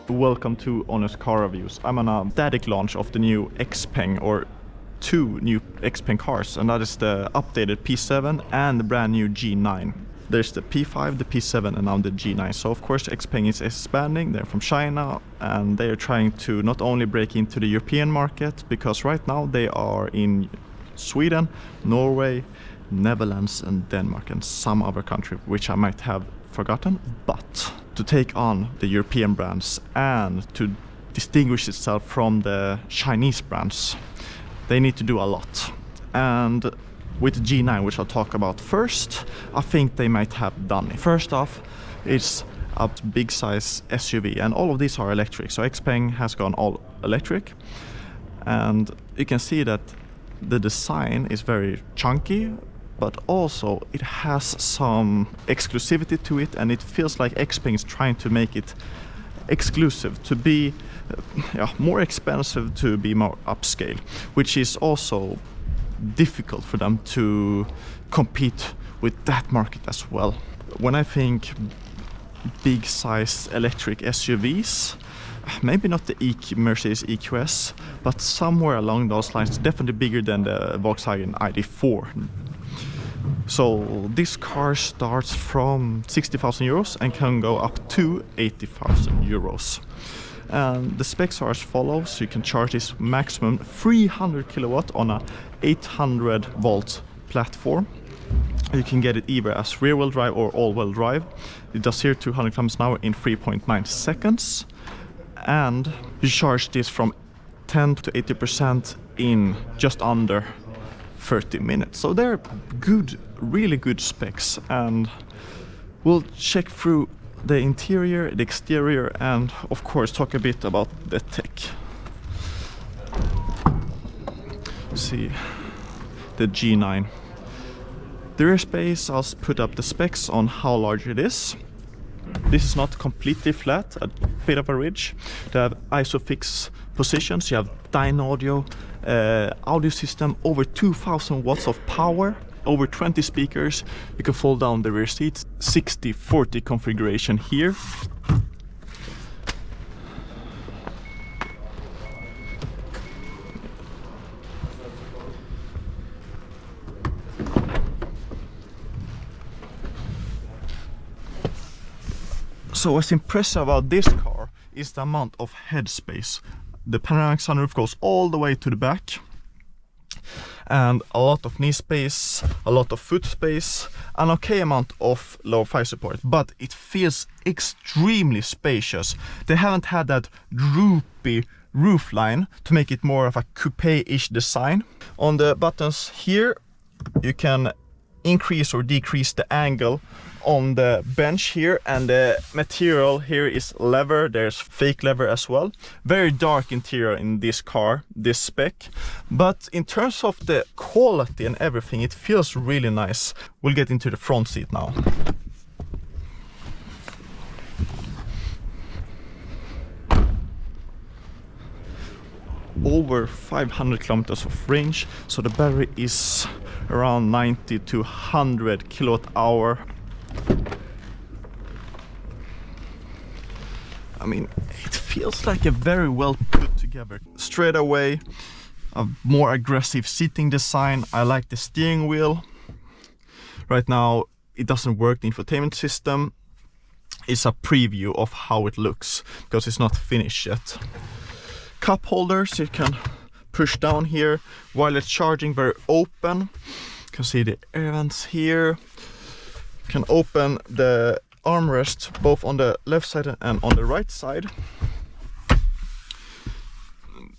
Welcome to Honest Car Reviews. I'm on a static launch of the new Xpeng, or two new Xpeng cars, and that is the updated P7 and the brand new G9. There's the P5, the P7 and now the G9. So of course Xpeng is expanding. They're from China and they are trying to not only break into the European market, because right now they are in Sweden, Norway, Netherlands and Denmark and some other country which I might have forgotten. But to take on the European brands and to distinguish itself from the Chinese brands, they need to do a lot. And with the G9, which I'll talk about first, I think they might have done it. First off, it's a big size SUV and all of these are electric. So Xpeng has gone all electric and you can see that the design is very chunky, but also it has some exclusivity to it, and it feels like Xpeng is trying to make it exclusive, to be more expensive, to be more upscale, which is also difficult for them to compete with that market as well. When I think big size electric SUVs, maybe not the Mercedes EQS, but somewhere along those lines, definitely bigger than the Volkswagen ID.4. So this car starts from 60,000 euros and can go up to 80,000 euros. And the specs are as follows. You can charge this maximum 300 kilowatt on a 800 volt platform. You can get it either as rear wheel drive or all wheel drive. It does here 200 kilometers an hour in 3.9 seconds. And you charge this from 10 to 80% in just under 30 minutes. So they're good, really good specs, and we'll check through the interior, the exterior, and of course talk a bit about the tech. See the G9. The rear space, I'll put up the specs on how large it is. This is not completely flat, a bit of a ridge. They have ISOFIX positions, you have dyno audio system, over 2000 watts of power, over 20 speakers. You can fold down the rear seats, 60/40 configuration here. So what's impressive about this car is the amount of headspace. The panoramic sunroof goes all the way to the back, and a lot of knee space, a lot of foot space, an okay amount of lower thigh support, but it feels extremely spacious. They haven't had that droopy roofline to make it more of a coupe-ish design. On the buttons here, you can increase or decrease the angle on the bench here, and the material here is leather. There's fake leather as well. Very dark interior in this car, this spec, but in terms of the quality and everything, it feels really nice. We'll get into the front seat now. Over 500 kilometers of range, so the battery is around 90 to 100 kilowatt hour. I mean, it feels like a very well put together. Straight away, a more aggressive seating design. I like the steering wheel. Right now, it doesn't work, the infotainment system. It's a preview of how it looks, because it's not finished yet. Cup holders, you can push down here. Wireless charging, very open. You can see the air vents here. You can open the armrest both on the left side and on the right side.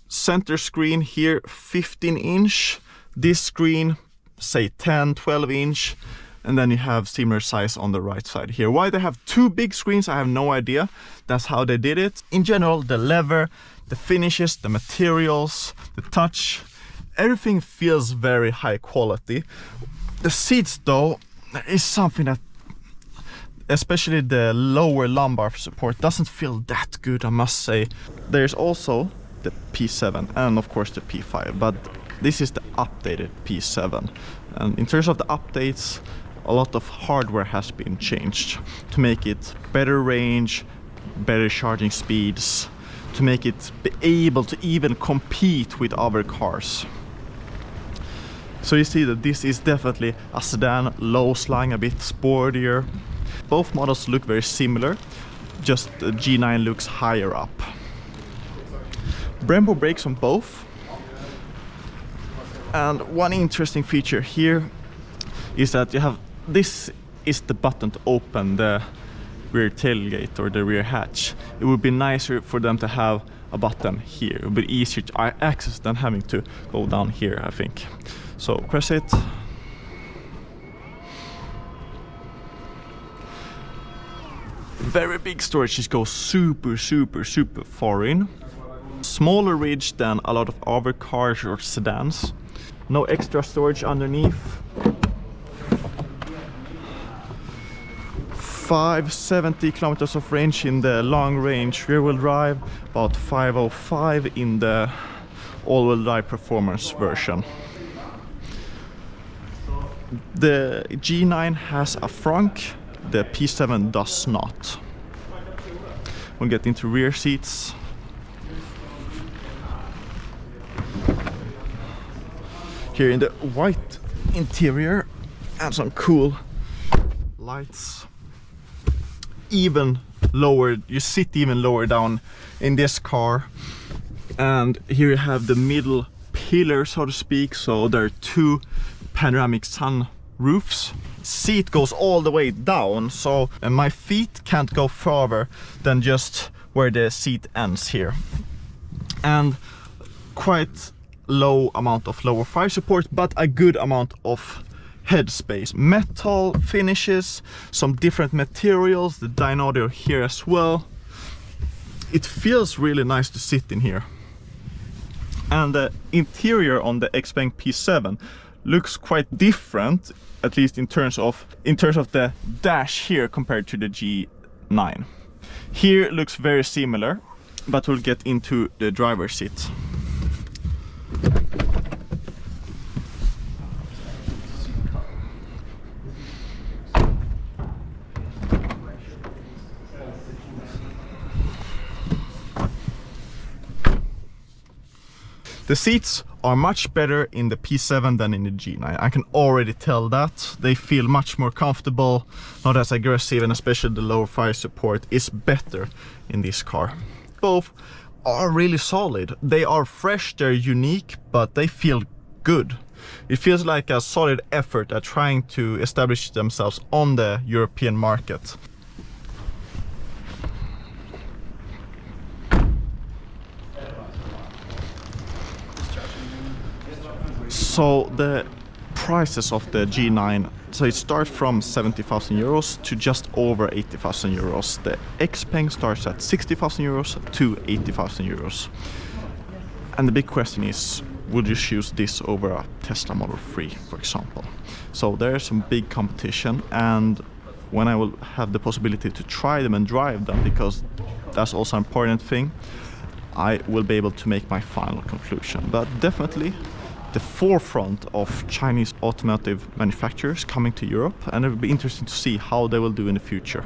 Center screen here, 15-inch. This screen, say 10, 12-inch. And then you have similar size on the right side here. Why they have two big screens, I have no idea. That's how they did it. In general, the leather, the finishes, the materials, the touch, everything feels very high quality. The seats though, is something that, especially the lower lumbar support, doesn't feel that good, I must say. There's also the P7 and of course the P5, but this is the updated P7. And in terms of the updates, a lot of hardware has been changed to make it better range, better charging speeds, to make it be able to even compete with other cars. So you see that this is definitely a sedan, low slung, a bit sportier. Both models look very similar, just the G9 looks higher up. Brembo brakes on both. And one interesting feature here is that you have, this is the button to open the rear tailgate or the rear hatch. It would be nicer for them to have a button here. It would be easier to access than having to go down here, I think. So press it. Very big storage, just goes super far in. Smaller ridge than a lot of other cars or sedans. No extra storage underneath. 570 kilometers of range in the long range rear wheel drive, about 505 in the all wheel drive performance version. The G9 has a frunk, the P7 does not. We'll get into rear seats. Here in the white interior and some cool lights. Even lower, you sit even lower down in this car. And here you have the middle pillar, so to speak, so there are two panoramic sun roofs. Seat goes all the way down, so and my feet can't go farther than just where the seat ends here. And quite low amount of lower fire support, but a good amount of headspace. Metal finishes, some different materials, the dyno here as well. It feels really nice to sit in here. And the interior on the Xpeng P7 looks quite different, at least in terms of the dash here compared to the G9. Here looks very similar, but we'll get into the driver's seat. The seats are much better in the P7 than in the G9. I can already tell that. They feel much more comfortable, not as aggressive, and especially the lower fire support is better in this car. Both are really solid. They are fresh, they're unique, but they feel good. It feels like a solid effort at trying to establish themselves on the European market. So the prices of the G9, so it starts from 70,000 euros to just over 80,000 euros. The Xpeng starts at 60,000 euros to 80,000 euros. And the big question is, would you choose this over a Tesla Model 3, for example? So there's some big competition, and when I will have the possibility to try them and drive them, because that's also an important thing, I will be able to make my final conclusion. But definitely the forefront of Chinese automotive manufacturers coming to Europe, and it will be interesting to see how they will do in the future.